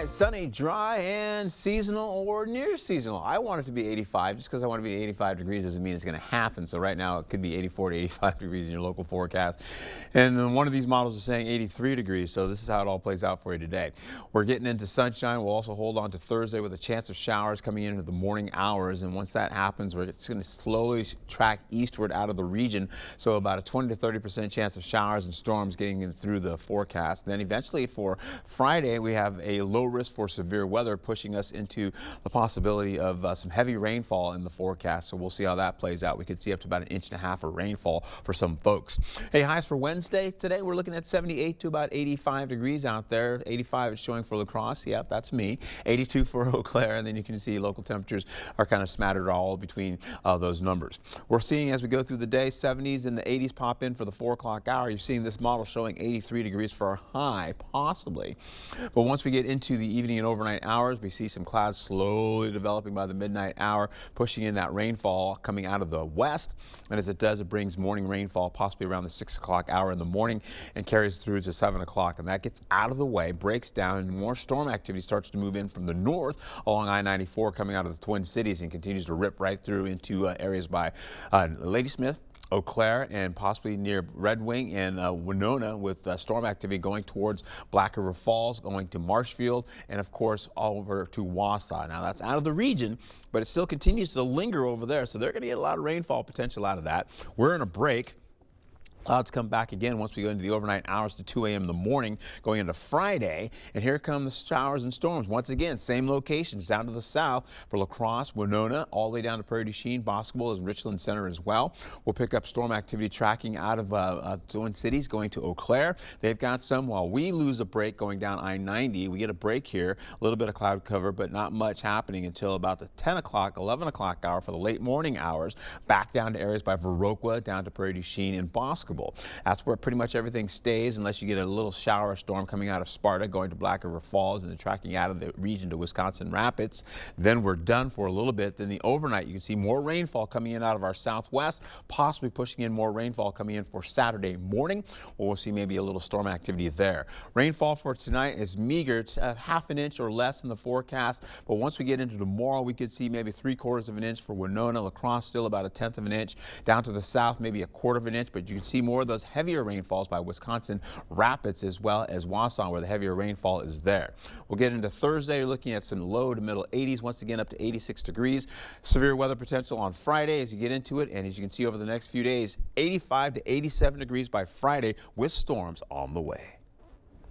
Sunny, dry, and seasonal or near seasonal. I want it to be 85. Just because I want to be 85 degrees doesn't mean it's going to happen. So right now it could be 84 to 85 degrees in your local forecast. And then one of these models is saying 83 degrees. So this is how it all plays out for you today. We're getting into sunshine. We'll also hold on to Thursday with a chance of showers coming into the morning hours. And once that happens, it's going to slowly track eastward out of the region. So about a 20 to 30% chance of showers and storms getting in through the forecast. Then eventually for Friday, we have a low risk for severe weather pushing us into the possibility of some heavy rainfall in the forecast. So we'll see how that plays out. We could see up to about 1.5 inches of rainfall for some folks. Hey, highs for Wednesday today, we're looking at 78 to about 85 degrees out there. 85 is showing for La Crosse. Yep, that's me. 82 for Eau Claire. And then you can see local temperatures are kind of smattered all between those numbers. We're seeing as we go through the day, 70s and the 80s pop in for the 4 o'clock hour. You're seeing this model showing 83 degrees for a high, possibly. But once we get into the evening and overnight hours, we see some clouds slowly developing by the midnight hour, pushing in that rainfall coming out of the west. And as it does, it brings morning rainfall possibly around the 6 o'clock hour in the morning and carries through to 7 o'clock. And that gets out of the way, breaks down, and more storm activity starts to move in from the north along I-94 coming out of the Twin Cities and continues to rip right through into areas by Ladysmith, Eau Claire, and possibly near Red Wing and Winona, with storm activity going towards Black River Falls, going to Marshfield, and of course all over to Wausau. Now that's out of the region, but it still continues to linger over there, so they're going to get a lot of rainfall potential out of that. We're in a break. Clouds come back again once we go into the overnight hours to 2 a.m. in the morning going into Friday. And here come the showers and storms. Once again, same locations down to the south for La Crosse, Winona, all the way down to Prairie du Chien, Boscobel, as Richland Center as well. We'll pick up storm activity tracking out of Twin Cities going to Eau Claire. They've got some while we lose a break going down I-90. We get a break here, a little bit of cloud cover, but not much happening until about the 10 o'clock, 11 o'clock hour for the late morning hours. Back down to areas by Viroqua, down to Prairie du Chien and Boscobel. That's where pretty much everything stays unless you get a little shower or storm coming out of Sparta going to Black River Falls and then tracking out of the region to Wisconsin Rapids. Then we're done for a little bit. Then the overnight, you can see more rainfall coming in out of our southwest, possibly pushing in more rainfall coming in for Saturday morning, or we'll see maybe a little storm activity there. Rainfall for tonight is meager, ½ an inch or less in the forecast, but once we get into tomorrow, we could see maybe 3/4 of an inch for Winona. La Crosse still about 1/10 of an inch. Down to the south, maybe 1/4 of an inch, but you can see more of those heavier rainfalls by Wisconsin Rapids as well as Wausau, where the heavier rainfall is there. We'll get into Thursday. You're looking at some low to middle 80s, once again up to 86 degrees. Severe weather potential on Friday as you get into it, and as you can see over the next few days, 85 to 87 degrees by Friday with storms on the way.